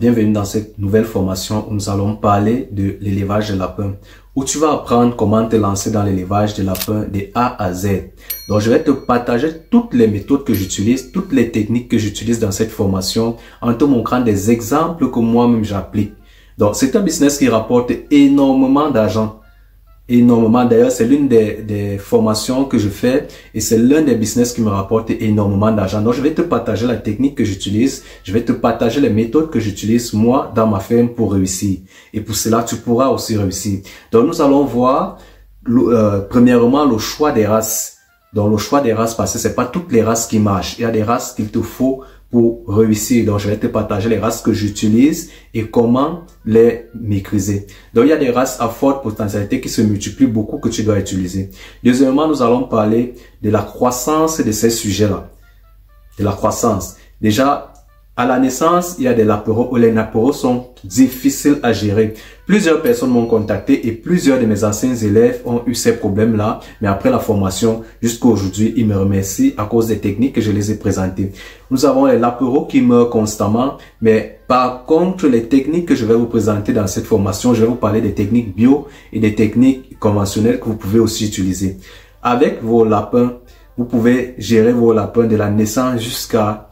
Bienvenue dans cette nouvelle formation où nous allons parler de l'élevage de lapins, où tu vas apprendre comment te lancer dans l'élevage de lapins de A à Z. Donc, je vais te partager toutes les méthodes que j'utilise, toutes les techniques que j'utilise dans cette formation, en te montrant des exemples que moi-même j'applique. Donc, c'est un business qui rapporte énormément d'argent. Énormément. D'ailleurs, c'est l'une des formations que je fais et c'est l'un des business qui me rapporte énormément d'argent. Donc, je vais te partager la technique que j'utilise. Je vais te partager les méthodes que j'utilise moi dans ma ferme pour réussir. Et pour cela, tu pourras aussi réussir. Donc, nous allons voir premièrement le choix des races. Donc, le choix des races parce que c'est pas toutes les races qui marchent. Il y a des races qu'il te faut pour réussir. Donc, je vais te partager les races que j'utilise et comment les maîtriser. Donc, il y a des races à forte potentialité qui se multiplient beaucoup que tu dois utiliser. Deuxièmement, nous allons parler de la croissance de ces sujets-là. De la croissance. Déjà, à la naissance, il y a des lapereaux où les lapereaux sont difficiles à gérer. Plusieurs personnes m'ont contacté et plusieurs de mes anciens élèves ont eu ces problèmes-là. Mais après la formation, jusqu'à aujourd'hui, ils me remercient à cause des techniques que je les ai présentées. Nous avons les lapereaux qui meurent constamment. Mais par contre, les techniques que je vais vous présenter dans cette formation, je vais vous parler des techniques bio et des techniques conventionnelles que vous pouvez aussi utiliser. Avec vos lapins, vous pouvez gérer vos lapins de la naissance jusqu'à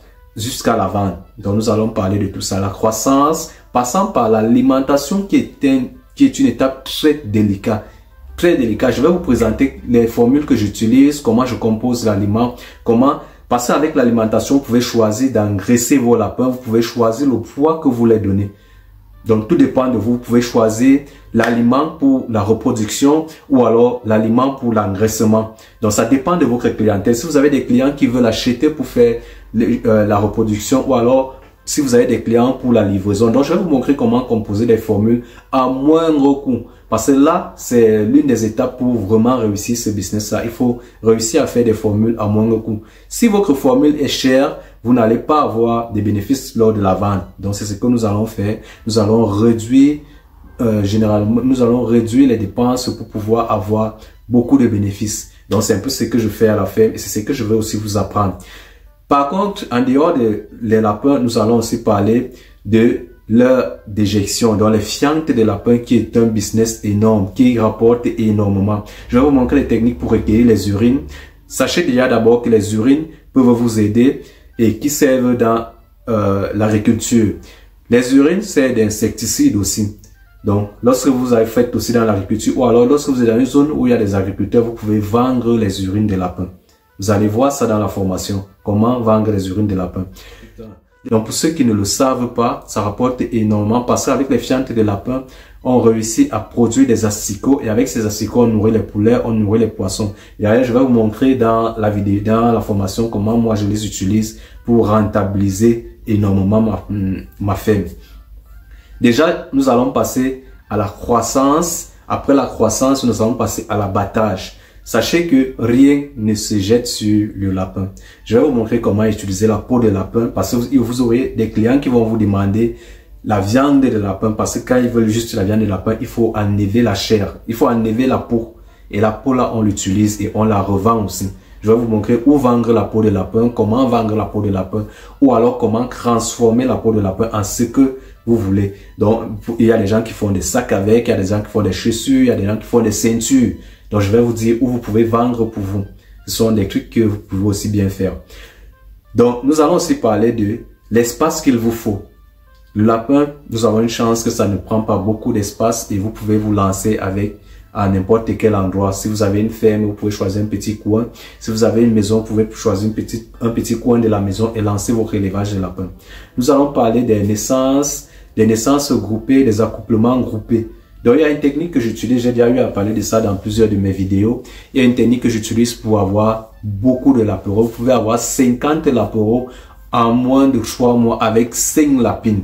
la vente. Donc, nous allons parler de tout ça. La croissance, passant par l'alimentation qui est une étape très délicate. Très délicate. Je vais vous présenter les formules que j'utilise, comment je compose l'aliment, comment passer avec l'alimentation. Vous pouvez choisir d'engraisser vos lapins, vous pouvez choisir le poids que vous les donnez. Donc, tout dépend de vous. Vous pouvez choisir l'aliment pour la reproduction ou alors l'aliment pour l'engraissement. Donc, ça dépend de votre clientèle. Si vous avez des clients qui veulent acheter pour faire la reproduction ou alors si vous avez des clients pour la livraison. Donc, je vais vous montrer comment composer des formules à moindre coût. Parce que là, c'est l'une des étapes pour vraiment réussir ce business-là. Il faut réussir à faire des formules à moindre coût. Si votre formule est chère, vous n'allez pas avoir des bénéfices lors de la vente. Donc, c'est ce que nous allons faire. Nous allons réduire, généralement, nous allons réduire les dépenses pour pouvoir avoir beaucoup de bénéfices. Donc, c'est un peu ce que je fais à la ferme et c'est ce que je vais aussi vous apprendre. Par contre, en dehors des lapins, nous allons aussi parler de leur déjection, donc les fientes des lapins qui est un business énorme, qui rapporte énormément. Je vais vous montrer les techniques pour recueillir les urines. Sachez déjà d'abord que les urines peuvent vous aider et qui servent dans l'agriculture. Les urines servent d'insecticides aussi. Donc, lorsque vous avez fait aussi dans l'agriculture ou alors lorsque vous êtes dans une zone où il y a des agriculteurs, vous pouvez vendre les urines des lapins. Vous allez voir ça dans la formation, comment vendre les urines de lapin. Donc, pour ceux qui ne le savent pas, ça rapporte énormément parce qu'avec les fientes de lapin, on réussit à produire des asticots et avec ces asticots, on nourrit les poulets, on nourrit les poissons. Et d'ailleurs, je vais vous montrer dans la vidéo, dans la formation, comment moi je les utilise pour rentabiliser énormément ma ferme. Déjà, nous allons passer à la croissance. Après la croissance, nous allons passer à l'abattage. Sachez que rien ne se jette sur le lapin. Je vais vous montrer comment utiliser la peau de lapin parce que vous aurez des clients qui vont vous demander la viande de lapin parce que quand ils veulent juste la viande de lapin, il faut enlever la chair, il faut enlever la peau. Et la peau là, on l'utilise et on la revend aussi. Je vais vous montrer où vendre la peau de lapin, comment vendre la peau de lapin ou alors comment transformer la peau de lapin en ce que vous voulez. Donc, il y a des gens qui font des sacs avec, il y a des gens qui font des chaussures, il y a des gens qui font des ceintures. Donc, je vais vous dire où vous pouvez vendre pour vous. Ce sont des trucs que vous pouvez aussi bien faire. Donc, nous allons aussi parler de l'espace qu'il vous faut. Le lapin, nous avons une chance que ça ne prend pas beaucoup d'espace et vous pouvez vous lancer avec à n'importe quel endroit. Si vous avez une ferme, vous pouvez choisir un petit coin. Si vous avez une maison, vous pouvez choisir un petit coin de la maison et lancer votre élevage de lapins. Nous allons parler des naissances groupées, des accouplements groupés. Donc, il y a une technique que j'utilise, j'ai déjà eu à parler de ça dans plusieurs de mes vidéos. Il y a une technique que j'utilise pour avoir beaucoup de lapereaux. Vous pouvez avoir 50 lapereaux en moins de 3 mois avec 5 lapines.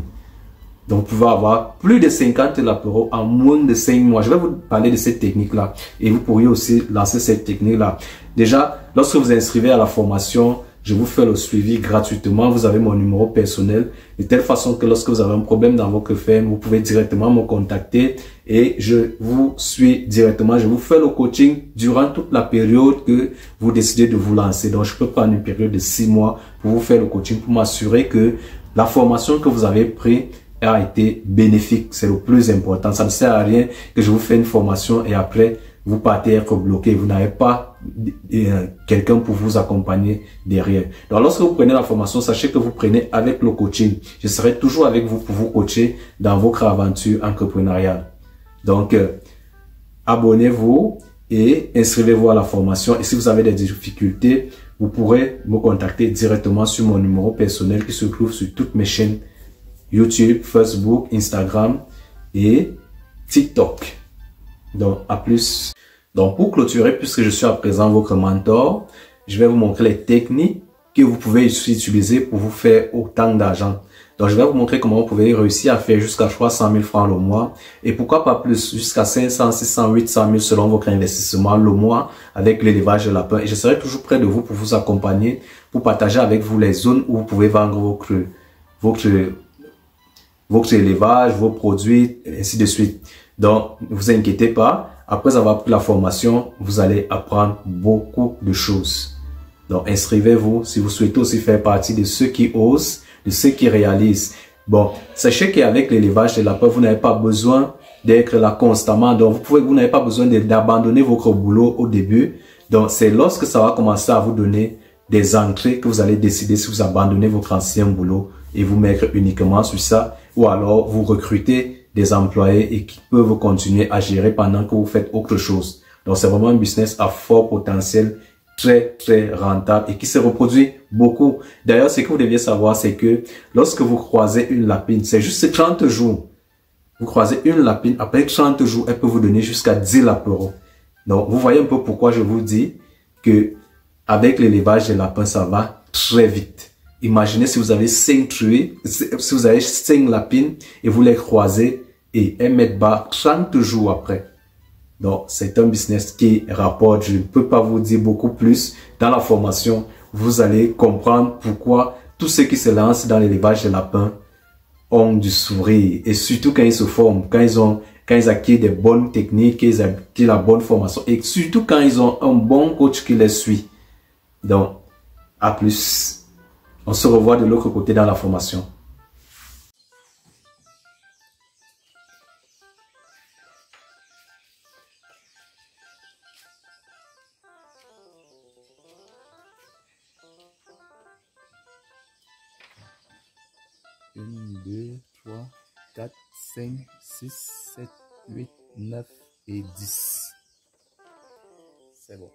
Donc, vous pouvez avoir plus de 50 lapereaux en moins de 5 mois. Je vais vous parler de cette technique-là et vous pourriez aussi lancer cette technique-là. Déjà, lorsque vous inscrivez à la formation, je vous fais le suivi gratuitement. Vous avez mon numéro personnel de telle façon que lorsque vous avez un problème dans votre ferme, vous pouvez directement me contacter et je vous suis directement. Je vous fais le coaching durant toute la période que vous décidez de vous lancer. Donc, je peux prendre une période de 6 mois pour vous faire le coaching pour m'assurer que la formation que vous avez prise a été bénéfique. C'est le plus important. Ça ne sert à rien que je vous fais une formation et après, vous partez être bloqué. Vous n'avez pas quelqu'un pour vous accompagner derrière. Donc, lorsque vous prenez la formation, sachez que vous prenez avec le coaching. Je serai toujours avec vous pour vous coacher dans votre aventure entrepreneuriale. Donc, abonnez-vous et inscrivez-vous à la formation. Et si vous avez des difficultés, vous pourrez me contacter directement sur mon numéro personnel qui se trouve sur toutes mes chaînes YouTube, Facebook, Instagram et TikTok. Donc, à plus. Donc, pour clôturer, puisque je suis à présent votre mentor, je vais vous montrer les techniques que vous pouvez utiliser pour vous faire autant d'argent. Donc, je vais vous montrer comment vous pouvez réussir à faire jusqu'à 300 000 francs le mois et pourquoi pas plus, jusqu'à 500, 600, 800 000 selon votre investissement le mois avec l'élevage de lapins. Et je serai toujours près de vous pour vous accompagner, pour partager avec vous les zones où vous pouvez vendre votre élevage, vos produits, et ainsi de suite. Donc, ne vous inquiétez pas. Après avoir pris la formation, vous allez apprendre beaucoup de choses. Donc, inscrivez-vous si vous souhaitez aussi faire partie de ceux qui osent, de ceux qui réalisent. Bon, sachez qu'avec l'élevage de lapins, vous n'avez pas besoin d'être là constamment. Donc, vous n'avez pas besoin d'abandonner votre boulot au début. Donc, c'est lorsque ça va commencer à vous donner des entrées que vous allez décider si vous abandonnez votre ancien boulot et vous mettre uniquement sur ça, ou alors vous recrutez des employés et qui peuvent continuer à gérer pendant que vous faites autre chose. Donc, c'est vraiment un business à fort potentiel, très, très rentable et qui se reproduit beaucoup. D'ailleurs, ce que vous deviez savoir, c'est que lorsque vous croisez une lapine, c'est juste 30 jours. Vous croisez une lapine, après 30 jours, elle peut vous donner jusqu'à 10 lapins. Donc, vous voyez un peu pourquoi je vous dis que avec l'élevage des lapins, ça va très vite. Imaginez si vous avez 5 truies, si vous avez 5 lapines et vous les croisez et elles mettent bas 30 jours après. Donc, c'est un business qui rapporte. Je ne peux pas vous dire beaucoup plus. Dans la formation, vous allez comprendre pourquoi tous ceux qui se lancent dans l'élevage des lapins ont du sourire. Et surtout quand ils se forment, quand ils acquièrent des bonnes techniques, qu'ils acquièrent la bonne formation. Et surtout quand ils ont un bon coach qui les suit. Donc, à plus. On se revoit de l'autre côté dans la formation. Une, 2, 3, 4, 5, 6, 7, 8, 9 et 10. C'est bon.